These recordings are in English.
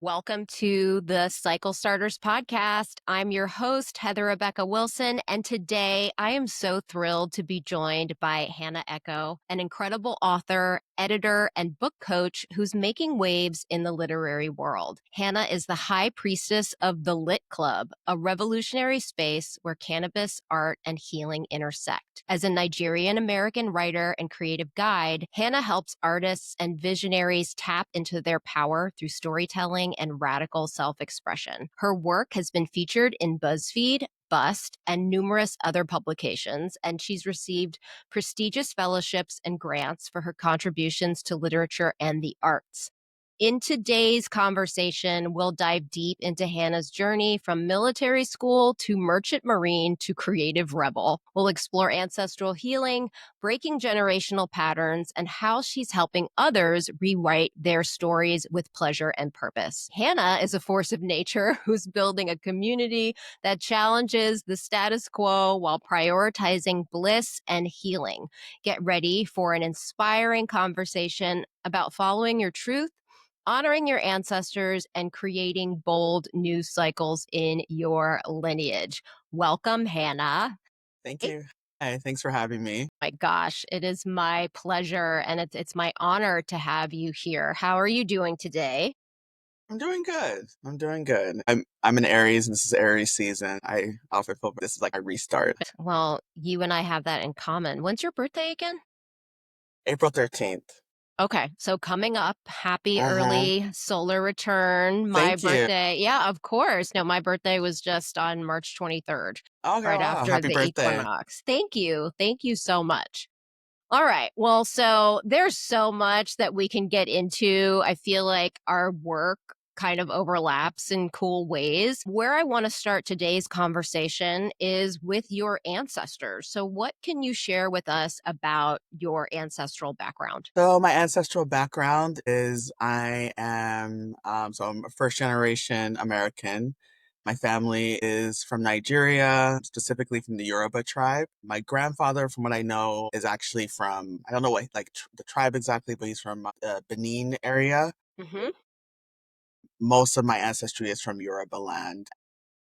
Welcome to the Cycle Starters podcast. I'm your host, Heather Rebecca Wilson, and today I am so thrilled to be joined by Hannah Eko, an incredible author, editor, and book coach who's making waves in the literary world. Hannah is the high priestess of the Lit Club, a revolutionary space where cannabis, art, and healing intersect. As a Nigerian-American writer and creative guide, Hannah helps artists and visionaries tap into their power through storytelling and radical self-expression. Her work has been featured in BuzzFeed, Bust, and numerous other publications, and she's received prestigious fellowships and grants for her contributions to literature and the arts. In today's conversation, we'll dive deep into Hannah's journey from military school to merchant marine to creative rebel. We'll explore ancestral healing, breaking generational patterns, and how she's helping others rewrite their stories with pleasure and purpose. Hannah is a force of nature who's building a community that challenges the status quo while prioritizing bliss and healing. Get ready for an inspiring conversation about following your truth, honoring your ancestors, and creating bold news cycles in your lineage. Welcome, Hannah. Thank Hey, you. Hey, thanks for having me. my gosh, it is my pleasure and it's my honor to have you here. How are you doing today? I'm doing good. I'm doing good. I'm an Aries, and this is Aries season. I often feel this is like a restart. Well, you and I have that in common. When's your birthday again? April 13th. Okay, so coming up, happy Uh-huh. early solar return. My Thank you. birthday, yeah, of course. No, my birthday was just on March 23rd, Okay, right wow. after Happy the birthday. equinox. Thank you. Thank you so much. All right. Well, so there's so much that we can get into. I feel like our work kind of overlaps in cool ways. Where I want to start today's conversation is with your ancestors. So, what can you share with us about your ancestral background? So my ancestral background is I'm a first generation American. My family is from Nigeria, specifically from the Yoruba tribe. My grandfather, from what I know, is actually from, I don't know what, the tribe exactly, but he's from the Benin area. Hmm. Most of my ancestry is from Yoruba land.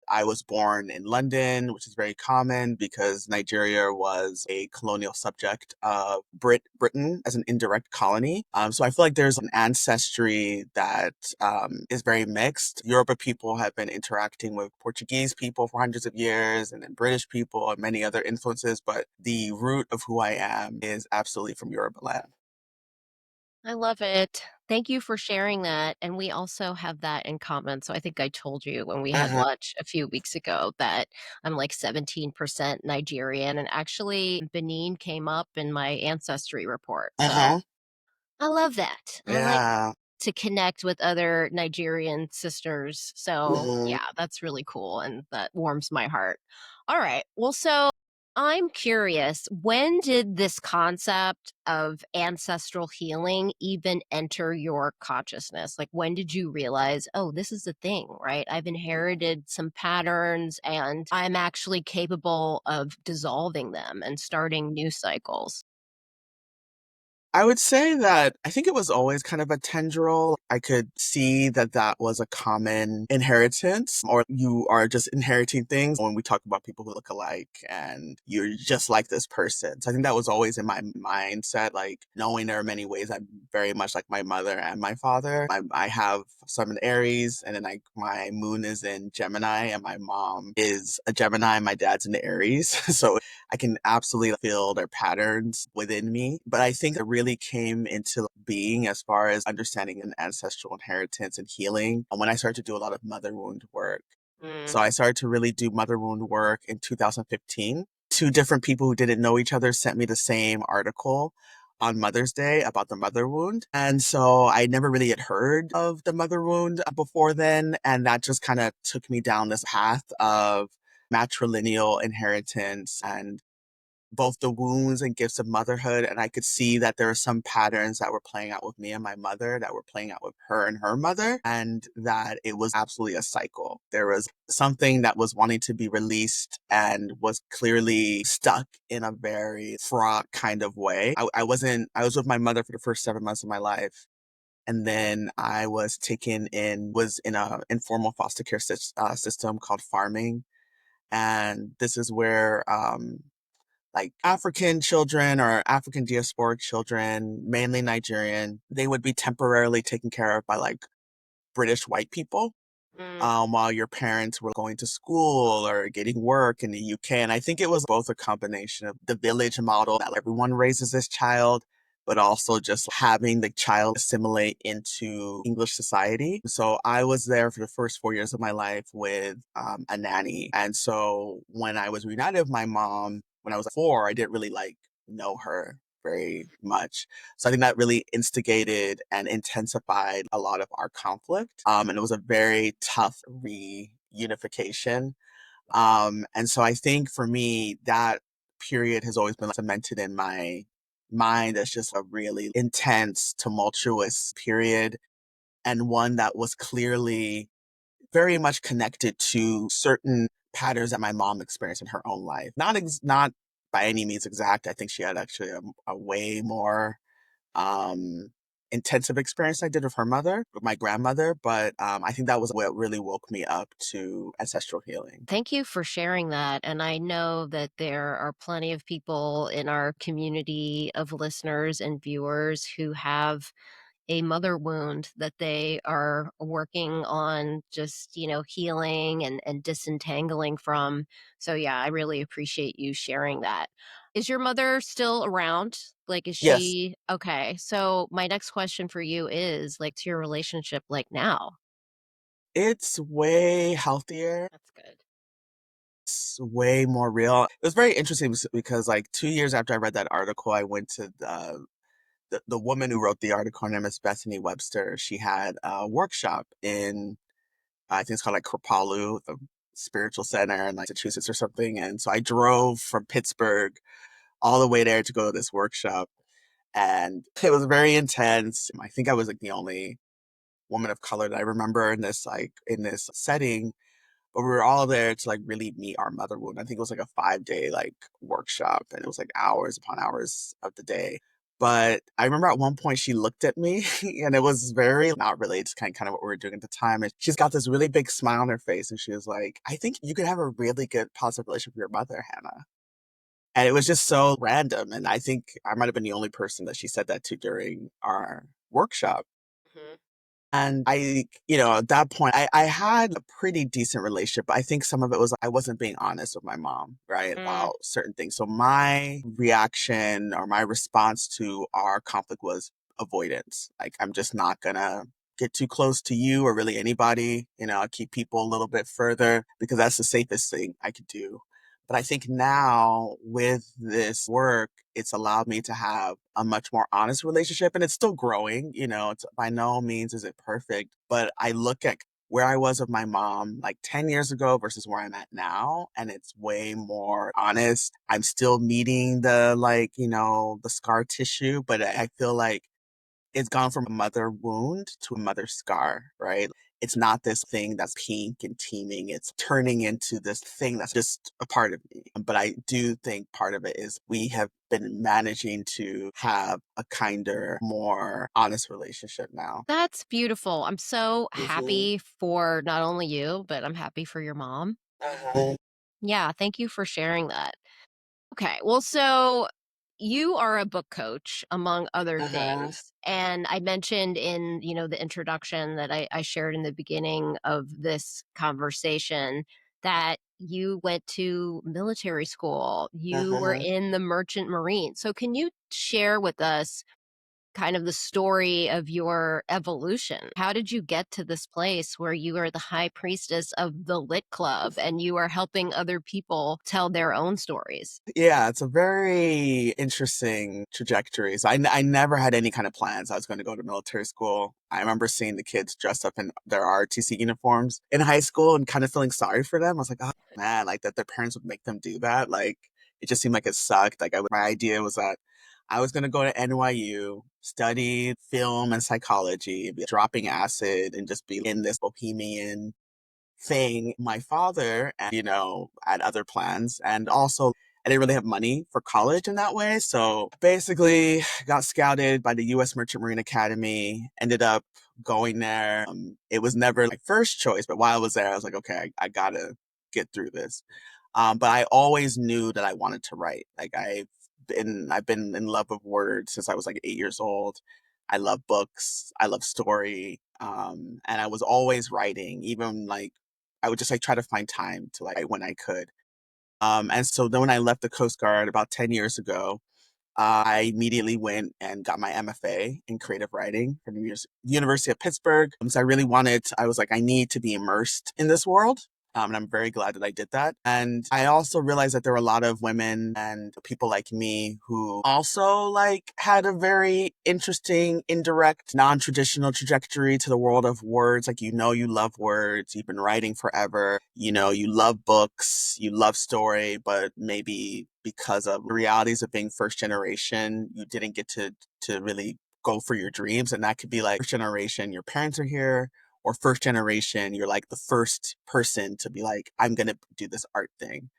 I was born in London, which is very common because Nigeria was a colonial subject of Britain as an indirect colony. So I feel like there's an ancestry that is very mixed. Yoruba people have been interacting with Portuguese people for hundreds of years, and then British people and many other influences. But the root of who I am is absolutely from Yoruba land. I love it. Thank you for sharing that. And we also have that in common. So I think I told you when we had Uh-huh. lunch a few weeks ago that I'm like 17% Nigerian. And actually, Benin came up in my ancestry report. So Uh-huh. I love that. I like Yeah. to connect with other Nigerian sisters. So, Mhm. yeah, that's really cool and that warms my heart. All right. Well, so I'm curious, when did this concept of ancestral healing even enter your consciousness? Like, when did you realize, oh, this is a thing, right? I've inherited some patterns and I'm actually capable of dissolving them and starting new cycles? I would say that I think it was always kind of a tendril. I could see that that was a common inheritance, or you are just inheriting things when we talk about people who look alike and you're just like this person. So I think that was always in my mindset, like knowing there are many ways I'm very much like my mother and my father. I have some in Aries, and then my moon is in Gemini, and my mom is a Gemini, and my dad's in Aries. So I can absolutely feel their patterns within me. But I think it really came into being as far as understanding an ancestral inheritance and healing when I started to do a lot of mother wound work. Mm. So I started to really do mother wound work in 2015. Two different people who didn't know each other sent me the same article on Mother's Day about the mother wound. And so I never really had heard of the mother wound before then. And that just kind of took me down this path of matrilineal inheritance and both the wounds and gifts of motherhood. And I could see that there were some patterns that were playing out with me and my mother, that were playing out with her and her mother, and that it was absolutely a cycle. There was something that was wanting to be released and was clearly stuck in a very fraught kind of way. I was with my mother for the first 7 months of my life. And then I was in a informal foster care system called farming. And this is where like African children or African diasporic children, mainly Nigerian, they would be temporarily taken care of by like British white people Mm. while your parents were going to school or getting work in the UK. And I think it was both a combination of the village model that everyone raises this child, but also just having the child assimilate into English society. So I was there for the first 4 years of my life with a nanny. And so when I was reunited with my mom, when I was 4, I didn't really like know her very much. So I think that really instigated and intensified a lot of our conflict. And it was a very tough reunification. And so I think for me, that period has always been cemented in my mind as just a really intense, tumultuous period, and one that was clearly very much connected to certain patterns that my mom experienced in her own life. Not by any means exact. I think she had actually a way more um, intensive experience I did with her mother, with my grandmother. But I think that was what really woke me up to ancestral healing. Thank you for sharing that. And I know that there are plenty of people in our community of listeners and viewers who have a mother wound that they are working on just, healing and disentangling from. So, yeah, I really appreciate you sharing that. Is your mother still around? Like, is Yes, she okay? So, my next question for you is like, to your relationship like now? it's way healthier. That's good. It's way more real. It was very interesting because like 2 years after I read that article, I went to the woman who wrote the article. Her name is Bethany Webster. She had a workshop in I think it's called like Kripalu, the spiritual center in like Massachusetts or something. And so I drove from Pittsburgh all the way there to go to this workshop. And it was very intense. I think I was like the only woman of color that I remember in this setting. But we were all there to like really meet our mother wound. I think it was like a 5 day like workshop, and it was like hours upon hours of the day. But I remember at one point she looked at me and it was very not related to kind of what we were doing at the time. And she's got this really big smile on her face and she was like, I think you could have a really good positive relationship with your mother, Hannah. And it was just so random. And I think I might have been the only person that she said that to during our workshop. Mhm. And at that point, I had a pretty decent relationship, but I think some of it was I wasn't being honest with my mom, right, Mm. about certain things. So my reaction or my response to our conflict was avoidance. Like, I'm just not gonna get too close to you or really anybody. I'll keep people a little bit further because that's the safest thing I could do. But I think now with this work, it's allowed me to have a much more honest relationship and it's still growing. It's by no means is it perfect, but I look at where I was with my mom like 10 years ago versus where I'm at now. And it's way more honest. I'm still meeting the scar tissue, but I feel like it's gone from a mother wound to a mother scar, right? It's not this thing that's pink and teeming. It's turning into this thing that's just a part of me. But I do think part of it is we have been managing to have a kinder, more honest relationship now. That's beautiful. I'm so Hmm. happy for not only you, but I'm happy for your mom. Hmm. Yeah, thank you for sharing that. Okay. Well, so you are a book coach, among other Hmm. things. And I mentioned in, the introduction that I shared in the beginning of this conversation that you went to military school. You were Hmm. in the Merchant Marine. So can you share with us kind of the story of your evolution? How did you get to this place where you are the high priestess of the Lit Club and you are helping other people tell their own stories? Yeah, it's a very interesting trajectory. So I never had any kind of plans. I was going to go to military school. I remember seeing the kids dressed up in their ROTC uniforms in high school and kind of feeling sorry for them. I was like, oh man, like that their parents would make them do that. Like it just seemed like it sucked. My idea was that I was going to go to NYU, study film and psychology, be dropping acid, and just be in this bohemian thing. My father, had other plans. And also I didn't really have money for college in that way. So basically got scouted by the US Merchant Marine Academy, ended up going there. It was never my first choice, but while I was there, I was like, okay, I gotta get through this. But I always knew that I wanted to write. I've been in love with words since I was like 8 years old. I love books. I love story. And I was always writing, even like I would just like try to find time to like write when I could. And so then when I left the Coast Guard about 10 years ago, I immediately went and got my MFA in creative writing from the University of Pittsburgh. So I really I was like, I need to be immersed in this world. And I'm very glad that I did that. And I also realized that there were a lot of women and people like me who also like had a very interesting, indirect, non-traditional trajectory to the world of words. Like, you love words. You've been writing forever. You love books. You love story, but maybe because of the realities of being first generation, you didn't get to really go for your dreams. And that could be like first generation, your parents are here, or first generation, you're like the first person to be like, I'm gonna do this art thing.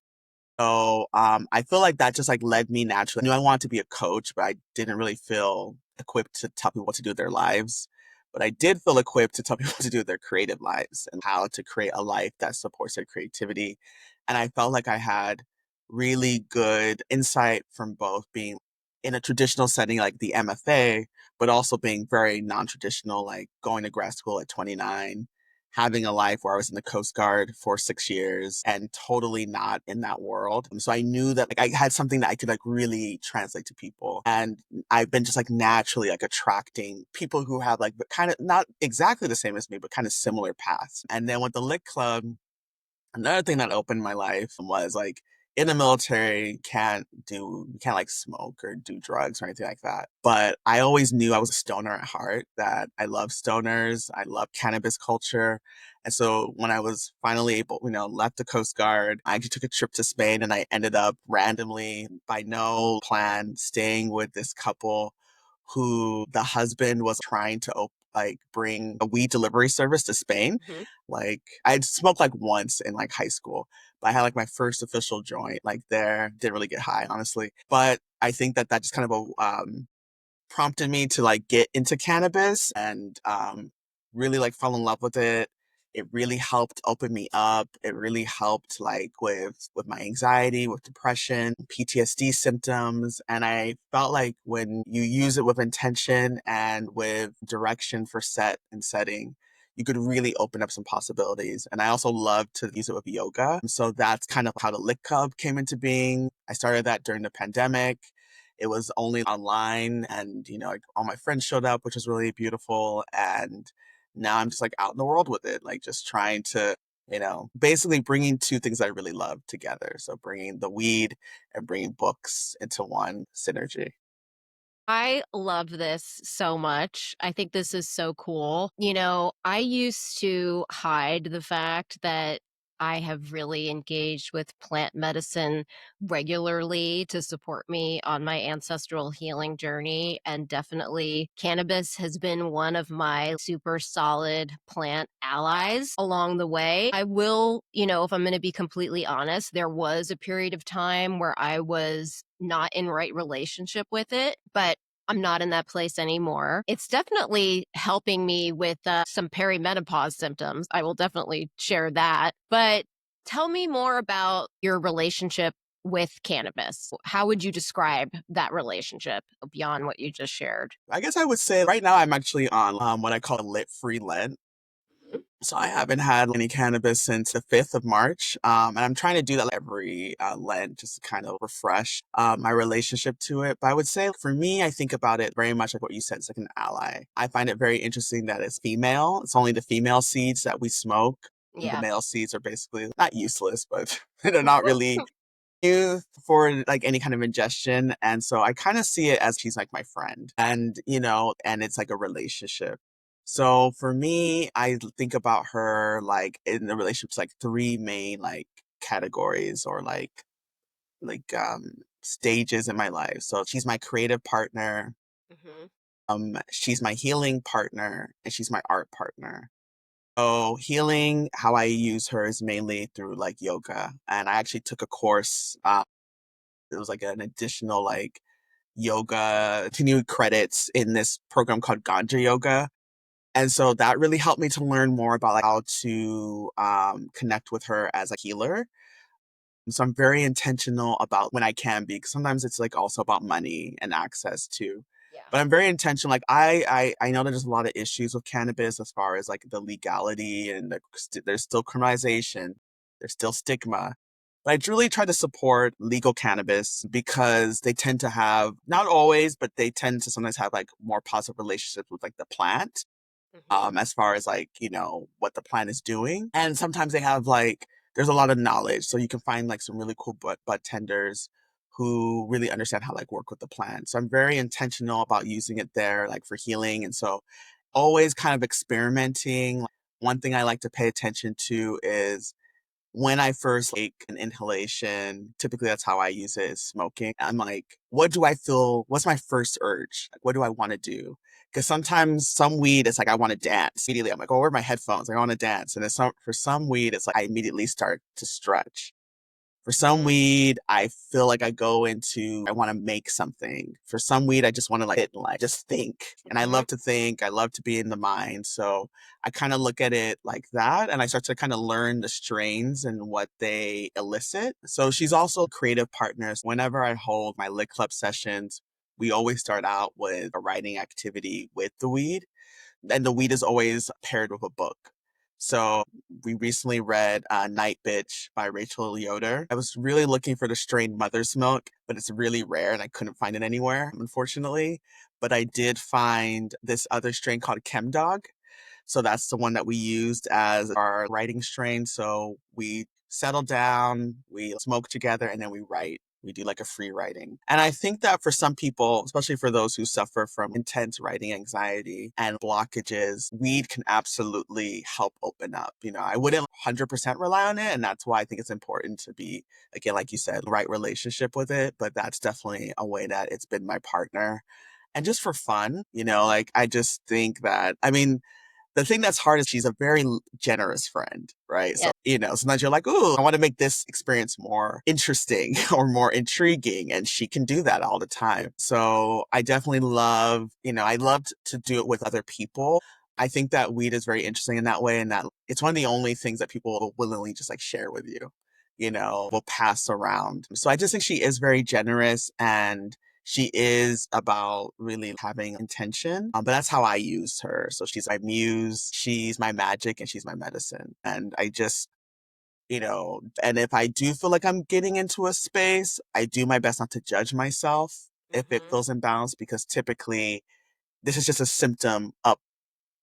So I feel like that just like led me naturally. I knew I wanted to be a coach, but I didn't really feel equipped to tell people what to do with their lives. But I did feel equipped to tell people what to do with their creative lives and how to create a life that supports their creativity. And I felt like I had really good insight from both being in a traditional setting like the MFA, but also being very non-traditional, like going to grad school at 29, having a life where I was in the Coast Guard for 6 years and totally not in that world. So I knew that like I had something that I could like really translate to people. And I've been just like naturally like attracting people who have like but kind of not exactly the same as me, but kind of similar paths. And then with the Lit Club, another thing that opened my life was like in the military, you can't like smoke or do drugs or anything like that. But I always knew I was a stoner at heart, that I love stoners, I love cannabis culture. And so when I was finally able, left the Coast Guard, I actually took a trip to Spain and I ended up randomly, by no plan, staying with this couple who the husband was trying to like bring a weed delivery service to Spain. Mhm. Like I'd smoked like once in like high school, but I had like my first official joint like there. Didn't really get high, honestly. But I think that that just kind of prompted me to like get into cannabis and really like fall in love with it. It really helped open me up. It really helped like with my anxiety, with depression, PTSD symptoms. And I felt like when you use it with intention and with direction for set and setting, you could really open up some possibilities. And I also love to use it with yoga. So that's kind of how the Lit Club came into being. I started that during the pandemic. It was only online and, like, all my friends showed up, which was really beautiful. And now I'm just like out in the world with it, like just trying to, basically bringing two things I really love together. So bringing the weed and bringing books into one synergy. I love this so much. I think this is so cool. I used to hide the fact that I have really engaged with plant medicine regularly to support me on my ancestral healing journey. And definitely, cannabis has been one of my super solid plant allies along the way. I will, if I'm going to be completely honest, there was a period of time where I was not in right relationship with it, but I'm not in that place anymore. It's definitely helping me with some perimenopause symptoms. I will definitely share that. But tell me more about your relationship with cannabis. How would you describe that relationship beyond what you just shared? I guess I would say right now I'm actually on what I call a lit free Lent. So I haven't had any cannabis since the 5th of March. And I'm trying to do that every Lent just to kind of refresh my relationship to it. But I would say for me, I think about it very much like what you said. It's like an ally. I find it very interesting that it's female. It's only the female seeds that we smoke. The Yeah. male seeds are basically not useless, but they're not really used for like any kind of ingestion. And so I kind of see it as she's like my friend and, and it's like a relationship. So for me, I think about her like in the relationships, like three main like categories or stages in my life. So she's my creative partner. Hmm. She's my healing partner and she's my art partner. So healing, how I use her is mainly through like yoga. And I actually took a course It was like an additional like yoga continued credits in this program called Ganja Yoga. And so that really helped me to learn more about like, how to connect with her as a healer. And so I'm very intentional about when I can be, because sometimes it's like also about money and access too. Yeah. But I'm very intentional. Like I know that there's a lot of issues with cannabis as far as like the legality and there's still criminalization, there's still stigma. But I really try to support legal cannabis because they tend to have, not always, but they tend to sometimes have like more positive relationships with like the plant, Hmm. as far as like, what the plant is doing. And sometimes they have like, there's a lot of knowledge. So you can find like some really cool bud tenders who really understand how like work with the plant. So I'm very intentional about using it there, like for healing. And so always kind of experimenting. One thing I like to pay attention to is when I first take an inhalation, typically that's how I use it, is smoking. I'm like, what do I feel? What's my first urge? Like, what do I want to do? Because sometimes some weed, it's like I want to dance. Immediately, I'm like, oh, where are my headphones? Like, I want to dance. And for some weed, it's like I immediately start to stretch. For some weed, I feel like I want to make something. For some weed, I just want to like sit and like just think. And I Hmm. love to think. I love to be in the mind. So I kind of look at it like that. And I start to kind of learn the strains and what they elicit. So she's also a creative partner. Whenever I hold my lit club sessions, we always start out with a writing activity with the weed, and the weed is always paired with a book. So we recently read Night Bitch by Rachel Yoder. I was really looking for the strain Mother's Milk, but it's really rare and I couldn't find it anywhere, unfortunately. But I did find this other strain called Chemdog. So that's the one that we used as our writing strain. So we settle down, we smoke together, and then we write. We do like a free writing. And I think that for some people, especially for those who suffer from intense writing anxiety and blockages, weed can absolutely help open up. I wouldn't 100% rely on it. And that's why I think it's important to be, again, like you said, right relationship with it. But that's definitely a way that it's been my partner. And just for fun, like I just think that, I mean, the thing that's hard is she's a very generous friend, right? Yeah. So, sometimes you're like, ooh, I want to make this experience more interesting or more intriguing. And she can do that all the time. So I definitely I loved to do it with other people. I think that weed is very interesting in that way, and that it's one of the only things that people will willingly just like share with you, will pass around. So I just think she is very generous, and she is about really having intention. But that's how I use her. So she's my muse, she's my magic, and she's my medicine. And I just, and if I do feel like I'm getting into a space, I do my best not to judge myself if it Hmm. feels imbalanced, because typically this is just a symptom of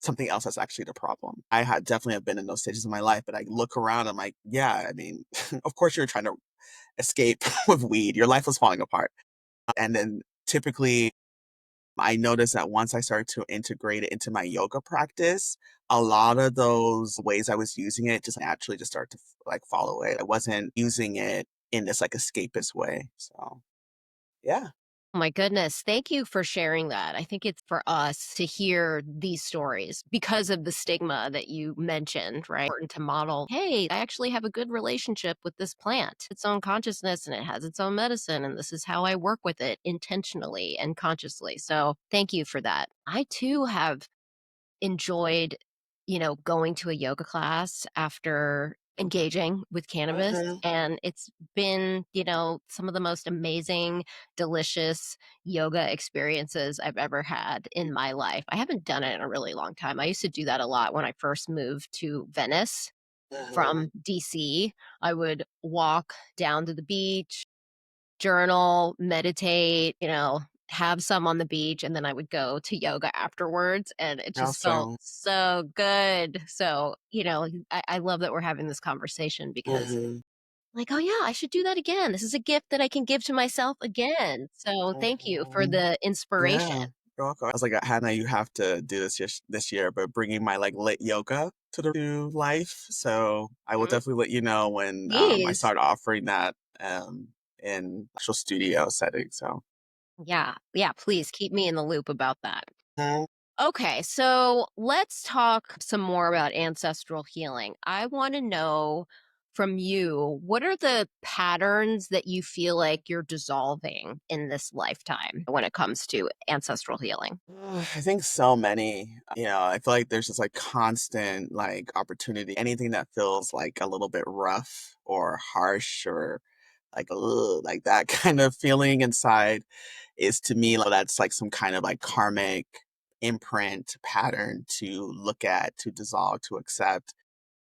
something else that's actually the problem. I had definitely have been in those stages of my life, but I look around, I'm like, yeah, I mean, of course you're trying to escape with weed. Your life was falling apart. And then typically I noticed that once I started to integrate it into my yoga practice, a lot of those ways I was using it just naturally just started to like fall away. I wasn't using it in this like escapist way. So yeah. Oh my goodness. Thank you for sharing that. I think it's for us to hear these stories because of the stigma that you mentioned, right? Important to model, hey, I actually have a good relationship with this plant, its own consciousness, and it has its own medicine. And this is how I work with it intentionally and consciously. So thank you for that. I too have enjoyed, going to a yoga class after engaging with cannabis. Hmm. And it's been, some of the most amazing, delicious yoga experiences I've ever had in my life. I haven't done it in a really long time. I used to do that a lot when I first moved to Venice Hmm. from DC. I would walk down to the beach, journal, meditate, have some on the beach, and then I would go to yoga afterwards, and it just felt Also. so good. So, I love that we're having this conversation because, Hmm. like, oh yeah, I should do that again. This is a gift that I can give to myself again. So, thank you for Hmm. the inspiration. Yeah. You're welcome. I was like, Hannah, you have to do this year, but bringing my like lit yoga to life. So I will Mhm. definitely let you know when I Please. start offering that in actual studio setting. So. Yeah. Yeah. Please keep me in the loop about that. Mhm. Okay, so let's talk some more about ancestral healing. I want to know from you, what are the patterns that you feel like you're dissolving in this lifetime when it comes to ancestral healing? I think so many. I feel like there's just like constant like opportunity. Anything that feels like a little bit rough or harsh or like ugh, like that kind of feeling inside is to me like that's like some kind of like karmic imprint pattern to look at, to dissolve, to accept.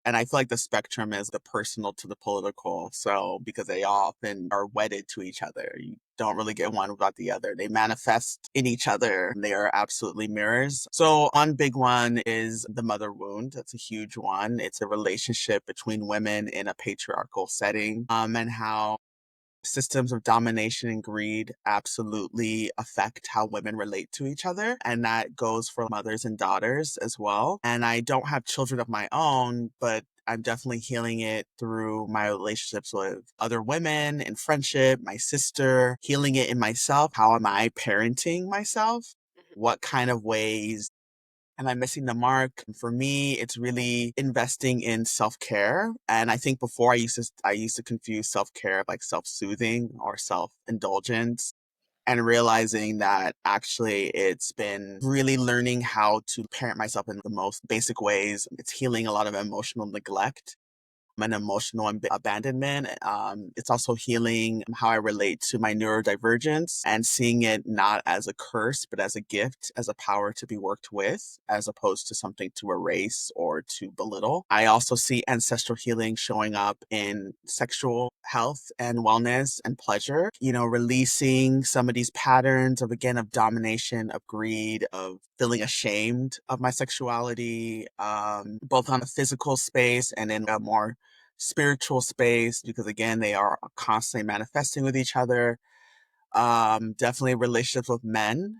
And I feel like the spectrum is the personal to the political. So, because they often are wedded to each other, you don't really get one without the other. They manifest in each other. They are absolutely mirrors. So, one big one is the mother wound. That's a huge one. It's a relationship between women in a patriarchal setting, and how systems of domination and greed absolutely affect how women relate to each other. And that goes for mothers and daughters as well. And I don't have children of my own, but I'm definitely healing it through my relationships with other women and friendship, my sister, healing it in myself. How am I parenting myself? What kind of ways am I missing the mark? For me, it's really investing in self-care. And I think before I used to confuse self-care like self-soothing or self-indulgence, and realizing that actually it's been really learning how to parent myself in the most basic ways. It's healing a lot of emotional neglect and emotional abandonment. It's also healing how I relate to my neurodivergence and seeing it not as a curse, but as a gift, as a power to be worked with, as opposed to something to erase or to belittle. I also see ancestral healing showing up in sexual health and wellness and pleasure, releasing some of these patterns of, again, of domination, of greed, of feeling ashamed of my sexuality, both on a physical space and in a more spiritual space, because again they are constantly manifesting with each other. Definitely relationships with men.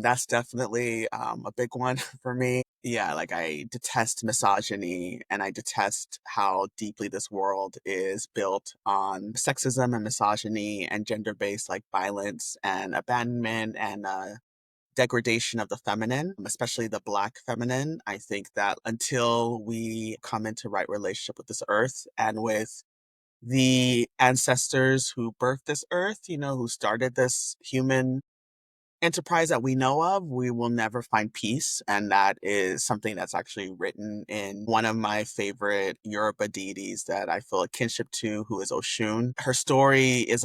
That's definitely a big one for me. Yeah, like I detest misogyny and I detest how deeply this world is built on sexism and misogyny and gender-based like violence and abandonment and degradation of the feminine, especially the Black feminine. I think that until we come into right relationship with this earth and with the ancestors who birthed this earth, who started this human enterprise that we know of, we will never find peace. And that is something that's actually written in one of my favorite Yoruba deities that I feel a kinship to, who is Oshun. Her story is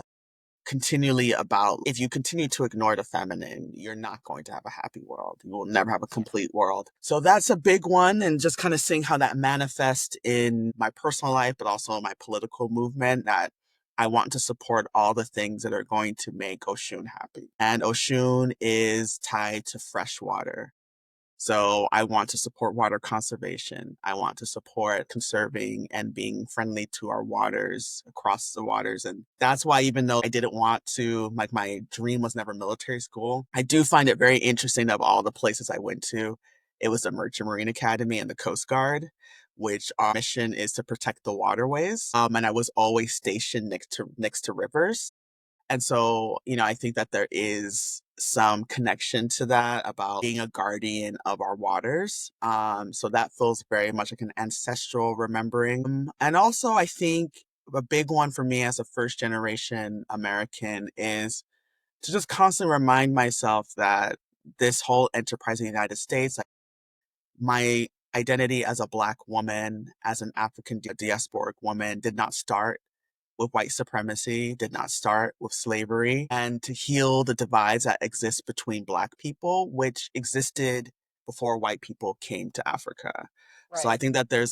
continually about if you continue to ignore the feminine, you're not going to have a happy world. You will never have a complete world. So that's a big one. And just kind of seeing how that manifests in my personal life, but also my political movement, that I want to support all the things that are going to make Oshun happy. And Oshun is tied to fresh water. So I want to support water conservation. I want to support conserving and being friendly to our waters, across the waters. And that's why, even though I didn't want to, like my dream was never military school, I do find it very interesting that of all the places I went to, it was the Merchant Marine Academy and the Coast Guard, which our mission is to protect the waterways. And I was always stationed next to rivers. And so, I think that there is some connection to that about being a guardian of our waters. So that feels very much like an ancestral remembering. And also, I think a big one for me as a first generation American is to just constantly remind myself that this whole enterprise in the United States, like my identity as a Black woman, as an African diasporic woman, did not start with white supremacy, did not start with slavery, and to heal the divides that exist between Black people, which existed before white people came to Africa. So I Right. think that there's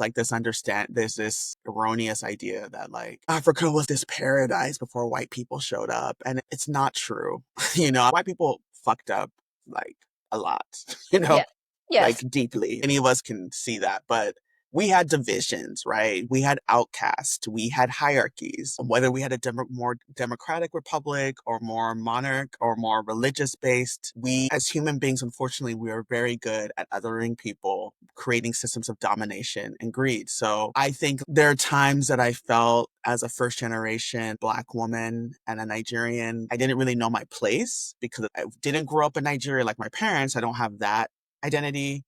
this erroneous idea that like Africa was this paradise before white people showed up. And it's not true. White people fucked up like a lot, you know, Yeah. Yes. like deeply. Any of us can see that. But we had divisions, right? We had outcasts, we had hierarchies. Whether we had a more democratic republic or more monarch or more religious based, we as human beings, unfortunately, we are very good at othering people, creating systems of domination and greed. So I think there are times that I felt as a first generation Black woman and a Nigerian, I didn't really know my place because I didn't grow up in Nigeria like my parents. I don't have that identity.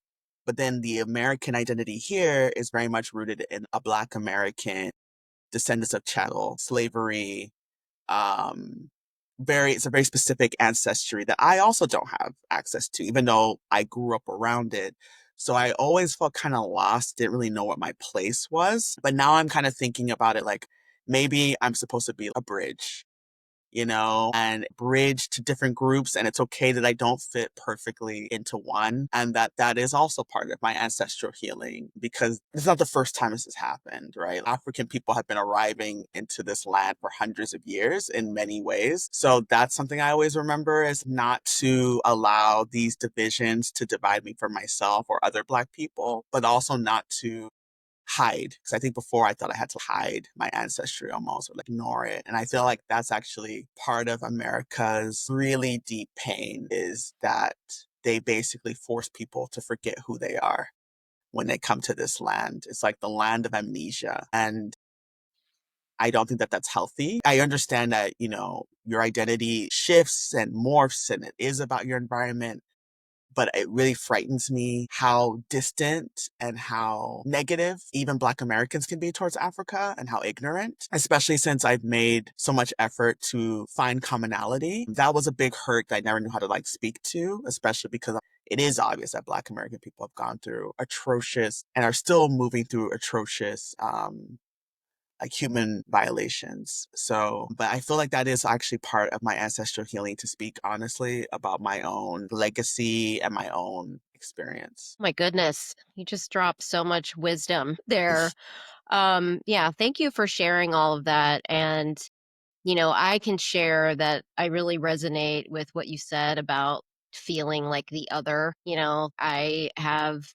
But then the American identity here is very much rooted in a Black American descendants of chattel, slavery, um, it's a very specific ancestry that I also don't have access to, even though I grew up around it. So I always felt kind of lost, didn't really know what my place was. But now I'm kind of thinking about it like maybe I'm supposed to be a bridge, and bridge to different groups. And it's okay that I don't fit perfectly into one. And that is also part of my ancestral healing because it's not the first time this has happened, right? African people have been arriving into this land for hundreds of years in many ways. So that's something I always remember is not to allow these divisions to divide me from myself or other Black people, but also not to hide. Because I think before I thought I had to hide my ancestry almost or like ignore it. And I feel like that's actually part of America's really deep pain is that they basically force people to forget who they are when they come to this land. It's like the land of amnesia. And I don't think that that's healthy. I understand that, your identity shifts and morphs and it is about your environment, but it really frightens me how distant and how negative even Black Americans can be towards Africa and how ignorant, especially since I've made so much effort to find commonality. That was a big hurt that I never knew how to like speak to, especially because it is obvious that Black American people have gone through atrocious and are still moving through atrocious like human violations. So, but I feel like that is actually part of my ancestral healing to speak honestly about my own legacy and my own experience. My goodness, you just dropped so much wisdom there. Yeah, thank you for sharing all of that. And I can share that I really resonate with what you said about feeling like the other. I have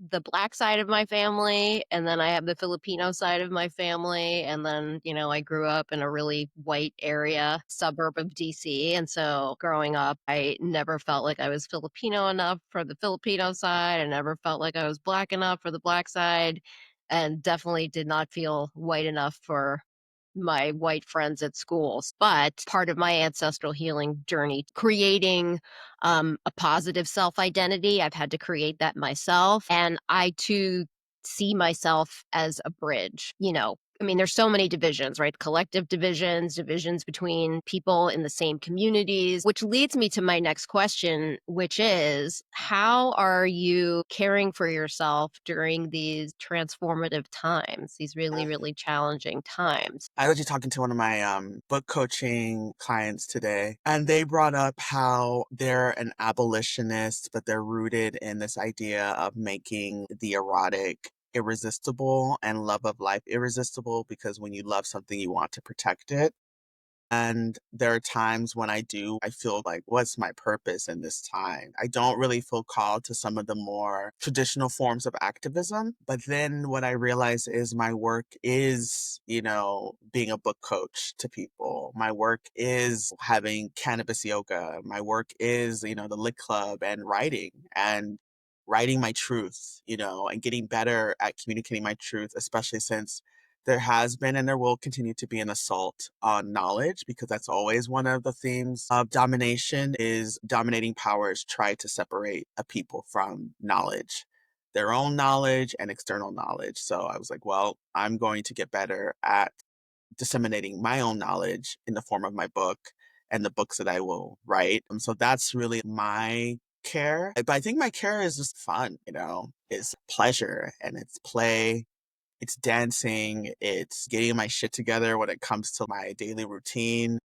the Black side of my family, and then I have the Filipino side of my family. And then, I grew up in a really white area, suburb of DC. And so growing up, I never felt like I was Filipino enough for the Filipino side. I never felt like I was Black enough for the Black side, and definitely did not feel white enough for my white friends at schools. But part of my ancestral healing journey, creating a positive self identity, I've had to create that myself. And I too see myself as a bridge. I mean, there's so many divisions, right? Collective divisions, divisions between people in the same communities, which leads me to my next question, which is how are you caring for yourself during these transformative times, these really, really challenging times? I was just talking to one of my book coaching clients today, and they brought up how they're an abolitionist, but they're rooted in this idea of making the erotic irresistible and love of life irresistible because when you love something, you want to protect it. And there are times when I feel like, what's my purpose in this time? I don't really feel called to some of the more traditional forms of activism. But then what I realize is my work is, being a book coach to people. My work is having cannabis yoga. My work is, the lit club and writing my truth, and getting better at communicating my truth, especially since there has been and there will continue to be an assault on knowledge because that's always one of the themes of domination is dominating powers try to separate a people from knowledge, their own knowledge and external knowledge. So I was like, well, I'm going to get better at disseminating my own knowledge in the form of my book and the books that I will write. So that's really my care. But I think my care is just fun, it's pleasure and it's play, it's dancing, it's getting my shit together when it comes to my daily routine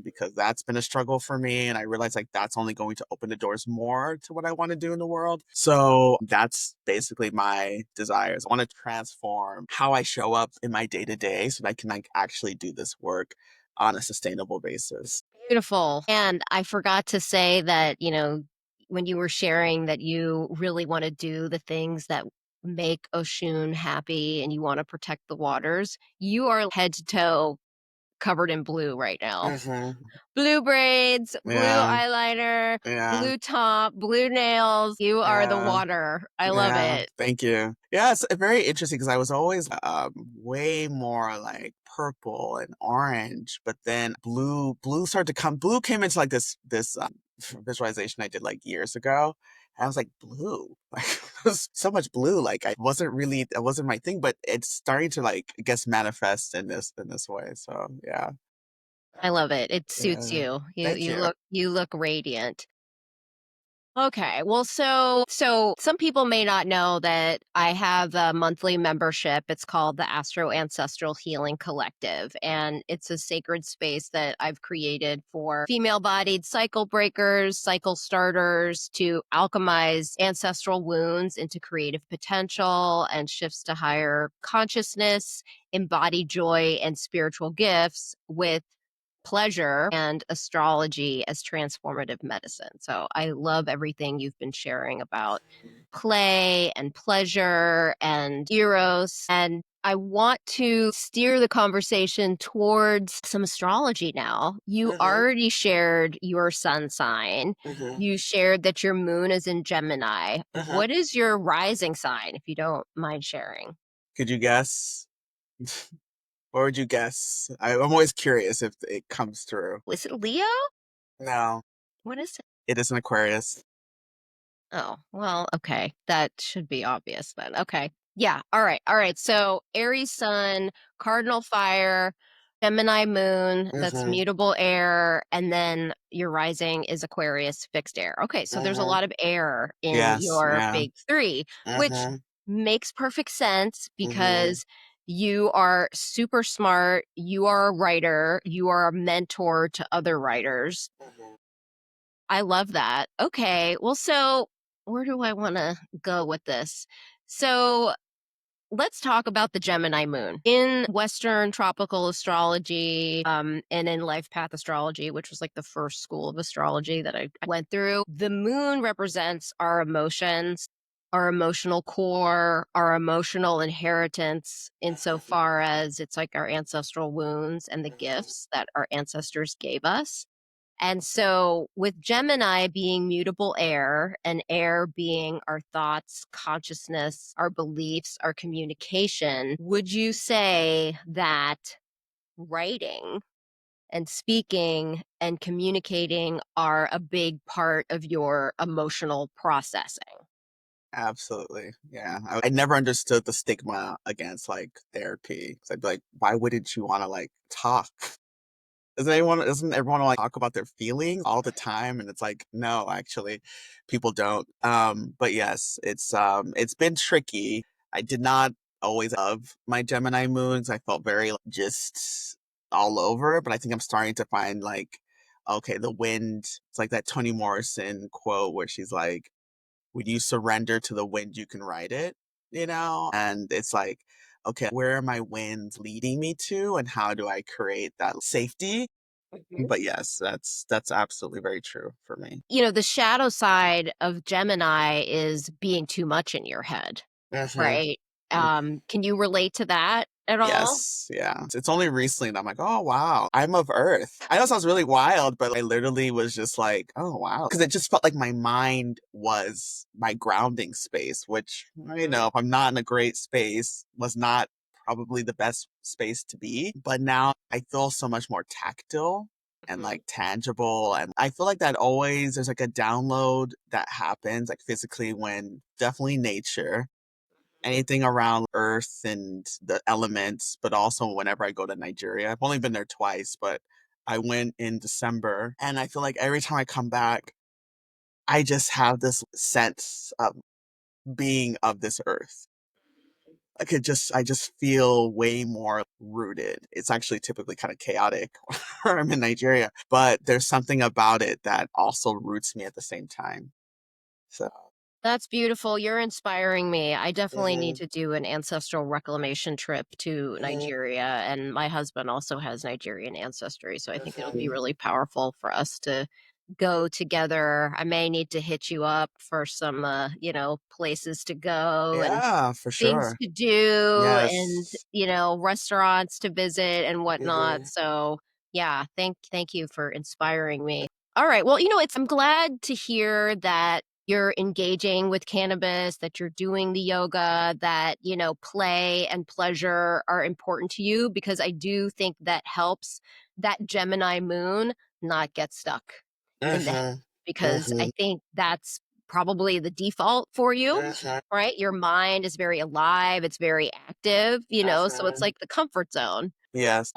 because that's been a struggle for me. And I realize like that's only going to open the doors more to what I want to do in the world. So that's basically my desires. I want to transform how I show up in my day to day so that I can like actually do this work on a sustainable basis. Beautiful. And I forgot to say that, when you were sharing that you really want to do the things that make Oshun happy and you want to protect the waters, you are head to toe covered in blue right now. Hmm. Blue braids, blue Yeah, eyeliner, yeah. blue top, blue nails. You are the Yeah. water. I love Yeah, it. thank you. Yeah, it's very interesting because I was always way more like purple and orange, but then blue started to come. Blue came into like this visualization I did like years ago, And I was like, blue? Like, it was so much blue. Like, it wasn't my thing, but it's starting to like, I guess, manifest in this way. So yeah. I love it. It suits Yeah. you. You Thank you you. look you look radiant. Okay. Well, so some people may not know that I have a monthly membership. It's called the Ancestral Healing Collective, and it's a sacred space that I've created for female-bodied cycle breakers, cycle starters to alchemize ancestral wounds into creative potential and shifts to higher consciousness, embody joy and spiritual gifts with pleasure and astrology as transformative medicine. So I love everything you've been sharing about play and pleasure and eros. And I want to steer the conversation towards some astrology now. You Hmm. already shared your sun sign. Hmm. You shared that your moon is in Gemini. Hmm. What is your rising sign, if you don't mind sharing? Could you guess? What would you guess? I'm always curious if it comes through. Is it Leo? No, What is it? it is an Aquarius. Oh, well, okay. That should be obvious then. Okay. Yeah. All right. All right. So Aries sun, cardinal fire, Gemini moon, that's Hmm. mutable air, and then your rising is Aquarius fixed air. Okay. So there's a Hmm. lot of air in Yes. your Yeah. big three, which Hmm. makes perfect sense Hmm. because you are super smart. You are a writer. You are a mentor to other writers. Hmm. I love that. Okay. Well, so where do I want to go with this? So let's talk about the Gemini moon. In Western tropical astrology and in life path astrology, which was like the first school of astrology that I went through, the moon represents our emotions, our emotional core, our emotional inheritance, insofar as it's like our ancestral wounds and the gifts that our ancestors gave us. And so, with Gemini being mutable air, and air being our thoughts, consciousness, our beliefs, our communication, would you say that writing and speaking and communicating are a big part of your emotional processing? Absolutely. Yeah. I never understood the stigma against like therapy. 'Cause I'd be like, why wouldn't you want to like talk? Doesn't everyone like talk about their feelings all the time? And it's like, no, actually, people don't. But yes, it's been tricky. I did not always love my Gemini moons. I felt very like, just all over, but I think I'm starting to find like, okay, the wind. It's like that Toni Morrison quote where she's like, when you surrender to the wind, you can ride it, you know? And it's like, okay, where are my winds leading me to? And how do I create that safety? But yes, that's absolutely very true for me. The shadow side of Gemini is being too much in your head, Hmm. right? Can you relate to that at all? Yes, yeah. It's only recently that I'm like, oh wow, I'm of Earth. I know it sounds really wild, but I literally was just like, oh wow, because it just felt like my mind was my grounding space, which if I'm not in a great space, was not probably the best space to be. But now I feel so much more tactile and Mhm. like tangible, and I feel like that always there's like a download that happens like physically when definitely nature anything around Earth and the elements, but also whenever I go to Nigeria. I've only been there twice, but I went in December and I feel like every time I come back, I just have this sense of being of this earth. I just feel way more rooted. It's actually typically kind of chaotic where I'm in Nigeria, but there's something about it that also roots me at the same time. So, That's beautiful. You're inspiring me. I definitely need mhm, to do an ancestral reclamation trip to mhm, Nigeria. And my husband also has Nigerian ancestry. So I think it'll be mhm. really powerful for us to go together. I may need to hit you up for some, places to go and Yeah, for things sure. to do and, Yes. restaurants to visit and whatnot. Mhm. So yeah, thank you for inspiring me. All right. Well, I'm glad to hear that you're engaging with cannabis, that you're doing the yoga, that, play and pleasure are important to you because I do think that helps that Gemini moon not get stuck in the head Mhm. because I Mhm. think that's probably the default for you, Mhm. right? Your mind is very alive, it's very active, so it's Mhm. like the comfort zone. Yes.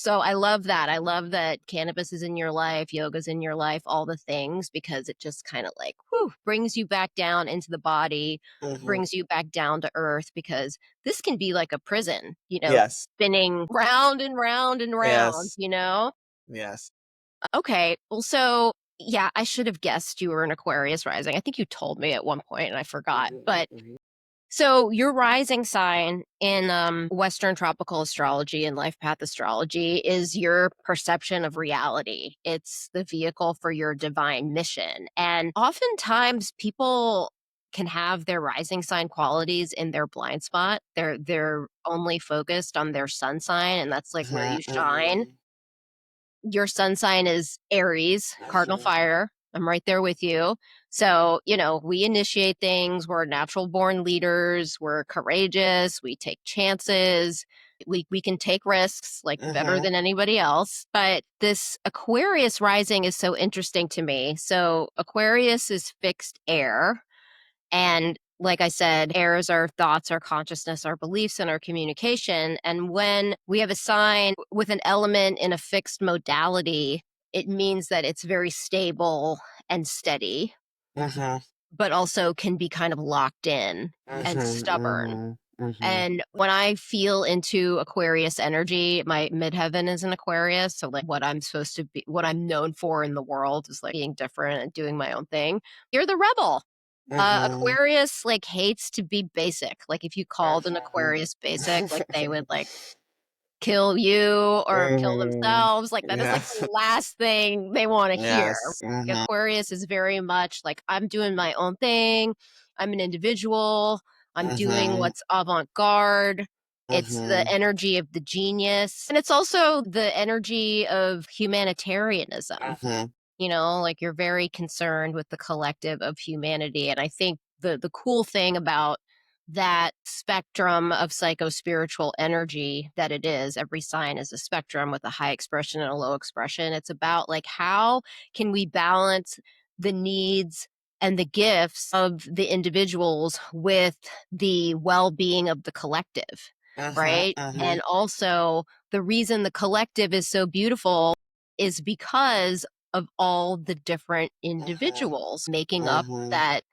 So I love that. I love that cannabis is in your life, yoga's in your life, all the things, because it just kind of like, whew, brings you back down into the body, Mhm. brings you back down to earth, because this can be like a prison, Yes. spinning round and round and round, Yes. Yes. Okay. Well, so yeah, I should have guessed you were an Aquarius rising. I think you told me at one point and I forgot. Mhm. But Mhm. so your rising sign in Western tropical astrology and life path astrology is your perception of reality. It's the vehicle for your divine mission. And oftentimes people can have their rising sign qualities in their blind spot. They're only focused on their sun sign, and that's like where Mhm. you shine. Mhm. Your sun sign is Aries, cardinal Mhm. fire. I'm right there with you. So, we initiate things. We're natural born leaders. We're courageous. We take chances. We can take risks like better Mhm. than anybody else. But this Aquarius rising is so interesting to me. So, Aquarius is fixed air. And like I said, air is our thoughts, our consciousness, our beliefs, and our communication. And when we have a sign with an element in a fixed modality, it means that it's very stable and steady, Mhm. but also can be kind of locked in and Mhm. stubborn. Mhm. Mhm. And when I feel into Aquarius energy, my midheaven is an Aquarius. So, like, what I'm supposed to be, what I'm known for in the world is like being different and doing my own thing. You're the rebel. Mhm. Aquarius, like, hates to be basic. Like, if you called an Mhm. Aquarius basic, like, they would, like, kill you or kill Mhm. themselves. Like, that is, like, Yes. the last thing they wanna hear. Yes. Like, Mhm. Aquarius is very much like, "I'm doing my own thing. I'm an individual. I'm doing Mhm. what's avant-garde." It's the Mhm. energy of the genius, and it's also the energy of humanitarianism. Mhm. Like, you're very concerned with the collective of humanity. And I think the cool thing about that spectrum of psycho-spiritual energy that it is, every sign is a spectrum with a high expression and a low expression. It's about like, how can we balance the needs and the gifts of the individuals with the well-being of the collective, Mhm. right? Mhm. And also, the reason the collective is so beautiful is because of all the different Mhm. individuals making up Mhm. that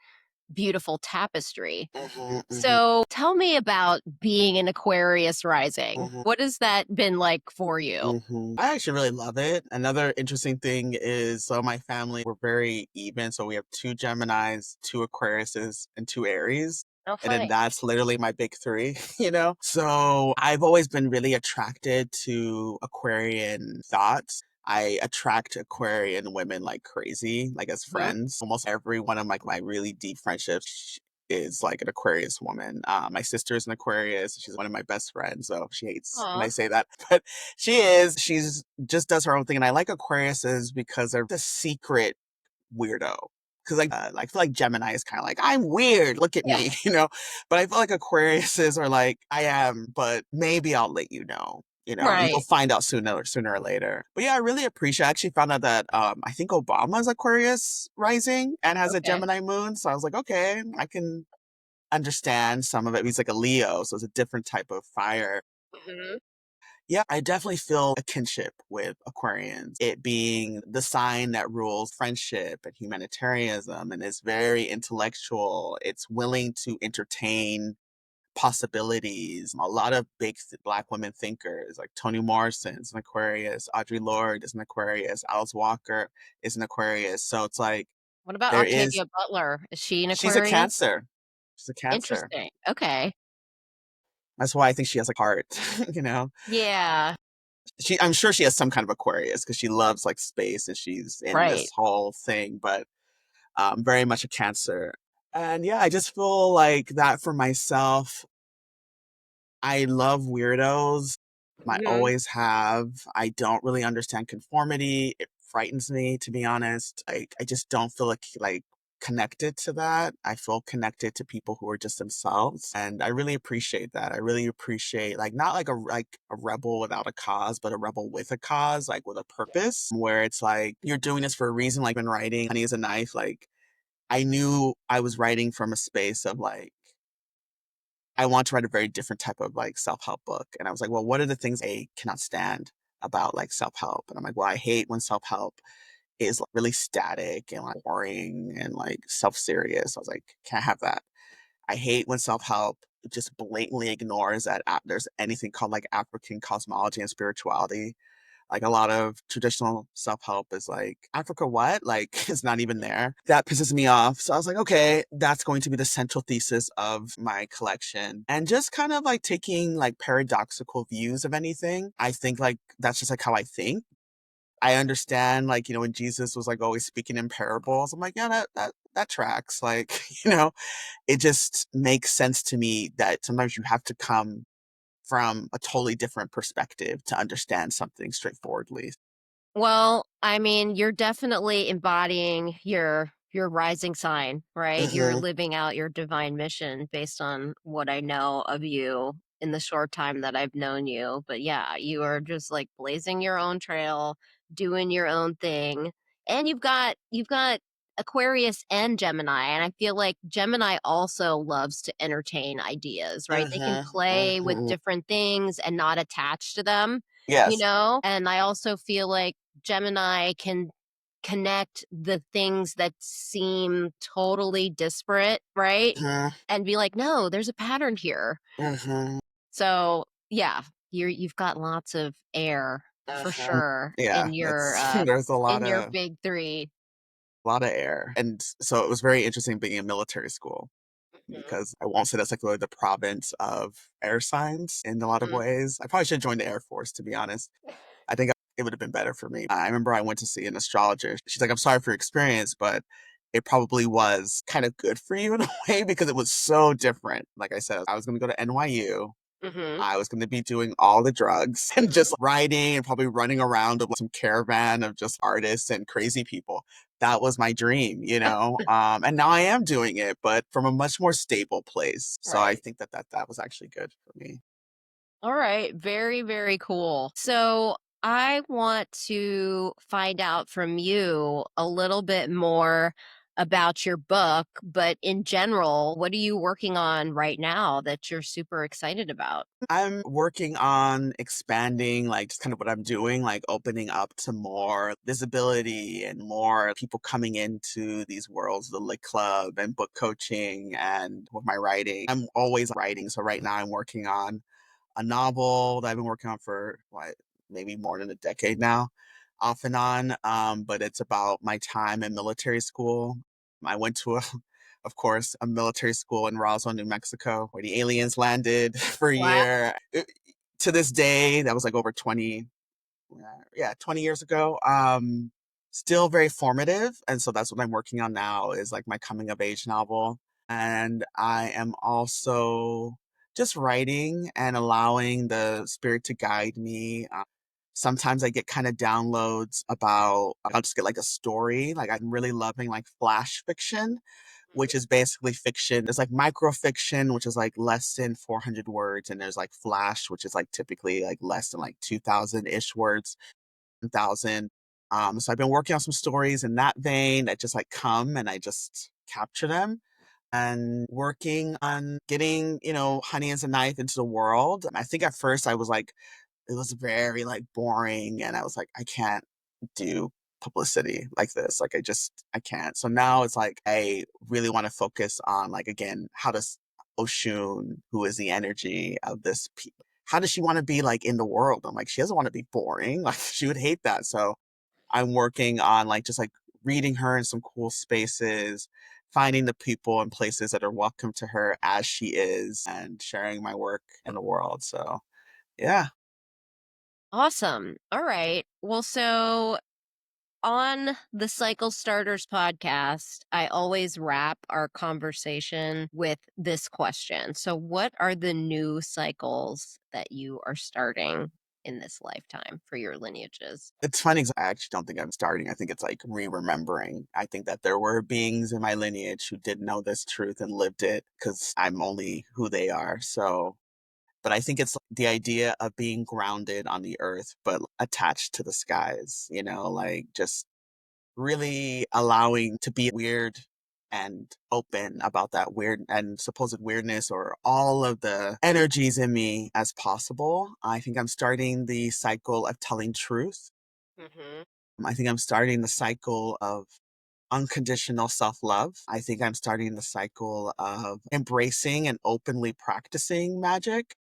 beautiful tapestry. Mhm. Mhm. So tell me about being an Aquarius rising. Mhm. What has that been like for you? I actually really love it. Another interesting thing is, so my family, we're very even. So we have two Geminis, two Aquariuses, and two Aries. Oh, And then funny. that's literally my big three, you know? So I've always been really attracted to Aquarian thoughts. I attract Aquarian women like crazy, like as Mhm. friends. Almost every one of my really deep friendships is like an Aquarius woman. My sister is an Aquarius. She's one of my best friends, so she hates when I Aw. say that. But she's just does her own thing. And I like Aquariuses because they're the secret weirdo. Because I feel like Gemini is kind of like, I'm weird, look at Yeah. me, you know. But I feel like Aquariuses are like, I am, but maybe I'll let you know. And you'll Right. find out sooner or later. But yeah, I really appreciate. I actually found out that I think Obama's Aquarius rising and has a Okay. Gemini moon. So I was like, okay, I can understand some of it. He's like a Leo, so it's a different type of fire. Mhm. Yeah, I definitely feel a kinship with Aquarians, it being the sign that rules friendship and humanitarianism and is very intellectual. It's willing to entertain possibilities. A lot of big Black women thinkers like Toni Morrison is an Aquarius, Audre Lorde is an Aquarius, Alice Walker is an Aquarius. So it's like What about there is, Octavia Butler? Is she an she's a Aquarius? Cancer. She's a Cancer. Interesting. Okay. That's why I think she has a heart, you know? Yeah. I'm sure she has some kind of Aquarius because she loves like space and she's in Right. this whole thing, but very much a Cancer. And yeah, I just feel like that for myself. I love weirdos. I Mhm. always have. I don't really understand conformity. It frightens me, to be honest. I just don't feel like connected to that. I feel connected to people who are just themselves, and I really appreciate that. I really appreciate like not like a rebel without a cause, but a rebel with a cause, like with a purpose, where it's like you're doing this for a reason. Like when writing, Honey is a Knife, like I knew I was writing from a space of like, I want to write a very different type of like self-help book. And I was like, well, what are the things I cannot stand about like self-help? And I'm like, well, I hate when self-help is like, really static and like boring and like self-serious. I was like, can't have that. I hate when self-help just blatantly ignores that there's anything called like African cosmology and spirituality. Like a lot of traditional self-help is like, Africa what? Like it's not even there. That pisses me off. So I was like, okay, that's going to be the central thesis of my collection. And just kind of like taking like paradoxical views of anything. I think like that's just like how I think. I understand like, when Jesus was like always speaking in parables, I'm like, yeah, that tracks. Like, it just makes sense to me that sometimes you have to come from a totally different perspective to understand something straightforwardly. Well, I mean, you're definitely embodying your rising sign, right? You're Mhm, living out your divine mission based on what I know of you in the short time that I've known you. But yeah, you are just like blazing your own trail, doing your own thing. And you've got Aquarius and Gemini, and I feel like Gemini also loves to entertain ideas, right? They can mhm, play with mhm. different things and not attach to them, you Yes. know? And I also feel like Gemini can connect the things that seem totally disparate, right? Mhm, And be like, "No, there's a pattern here." mhm, So, yeah, you've got lots of air for mhm. sure Yeah, it's there's in your big 3. a lot of air, and so it was very interesting being in military school Mhm, because I won't say that's like really the province of air signs in a lot of mhm. ways. I probably should join the Air Force, to be honest. I think it would have been better for me. I remember I went to see an astrologer. She's like, "I'm sorry for your experience, but it probably was kind of good for you in a way because it was so different." Like I said, I was going to go to NYU. Mhm, I was going to be doing all the drugs and mhm. just writing and probably running around with some caravan of just artists and crazy people. That was my dream. And now I am doing it, but from a much more stable place. So I Right. think that was actually good for me. All right. Very, very cool. So I want to find out from you a little bit more about your book, but in general, what are you working on right now that you're super excited about? I'm working on expanding, like, just kind of what I'm doing, like opening up to more visibility and more people coming into these worlds, the lit club and book coaching and with my writing. I'm always writing. So right now I'm working on a novel that I've been working on for what, maybe more than a decade now, off and on. But it's about my time in military school. I went to of course, a military school in Roswell, New Mexico, where the aliens landed for a Wow. year. To this day, that was like over 20, yeah, 20 years ago. Still very formative. And so that's what I'm working on now is like my coming of age novel. And I am also just writing and allowing the spirit to guide me. Sometimes I get kind of downloads about, I'll just get like a story. Like I'm really loving like flash fiction, which is basically fiction. There's like microfiction, which is like less than 400 words. And there's like flash, which is like typically like less than like 2,000 ish words. 1,000. So I've been working on some stories in that vein that just like come and I just capture them and working on getting, Honey as a Knife into the world. I think at first I was like, it was very like boring and I was like, I can't do publicity like this. Like I can't. So now it's like I really want to focus on like again, how does Oshun, who is the energy of this how does she want to be like in the world? I'm like, she doesn't want to be boring. Like she would hate that. So I'm working on like just like reading her in some cool spaces, finding the people and places that are welcome to her as she is and sharing my work in the world. So yeah. Awesome. All right. Well, so on the Cycle Starters podcast, I always wrap our conversation with this question. So, what are the new cycles that you are starting in this lifetime for your lineages? It's funny 'cause I actually don't think I'm starting. I think it's like re-remembering. I think that there were beings in my lineage who did know this truth and lived it because I'm only who they are. So, but I think it's the idea of being grounded on the earth, but attached to the skies, like just really allowing to be weird and open about that weird and supposed weirdness or all of the energies in me as possible. I think I'm starting the cycle of telling truth. Hmm. I think I'm starting the cycle of unconditional self love. I think I'm starting the cycle of embracing and openly practicing magic.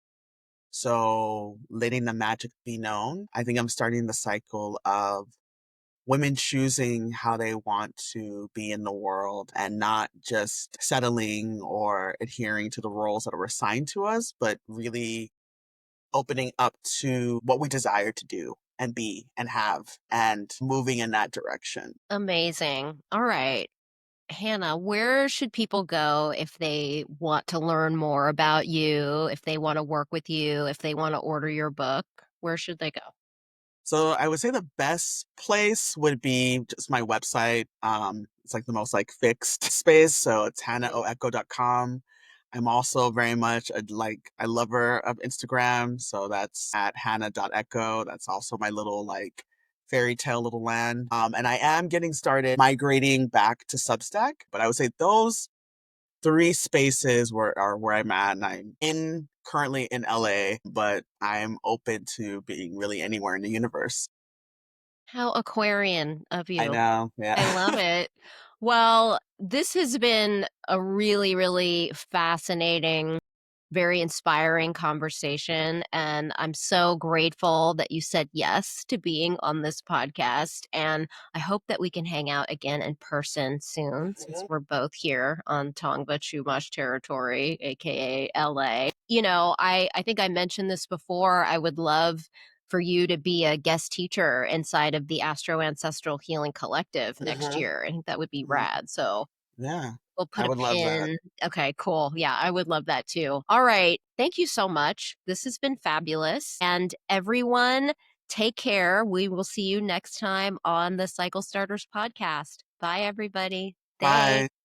So, letting the magic be known. I think I'm starting the cycle of women choosing how they want to be in the world and not just settling or adhering to the roles that are assigned to us, but really opening up to what we desire to do and be and have and moving in that direction. Amazing. All right. Hannah, where should people go if they want to learn more about you, if they want to work with you, if they want to order your book? Where should they go? So I would say the best place would be just my website. It's like the most like fixed space. So it's hannahoeko.com. I'm also very much a lover of Instagram. So that's at hannah.echo. That's also my little like fairy tale little land. And I am getting started migrating back to Substack, but I would say those three spaces are where I'm at, and I'm in currently in LA, but I'm open to being really anywhere in the universe. How Aquarian of I you. know, I yeah. love it. Well, this has been a really, really fascinating, very inspiring conversation. And I'm so grateful that you said yes to being on this podcast. And I hope that we can hang out again in person soon since Mhm, we're both here on Tongva Chumash territory, AKA LA. I think I mentioned this before. I would love for you to be a guest teacher inside of the Ancestral Healing Collective next mhm, year. I think that would be mhm. rad. So Yeah, we'll I put a would love that. pin. Okay, cool. Yeah, I would love that too. All right. Thank you so much. This has been fabulous. And everyone, take care. We will see you next time on the Cycle Starters podcast. Bye, everybody. Thanks. Bye.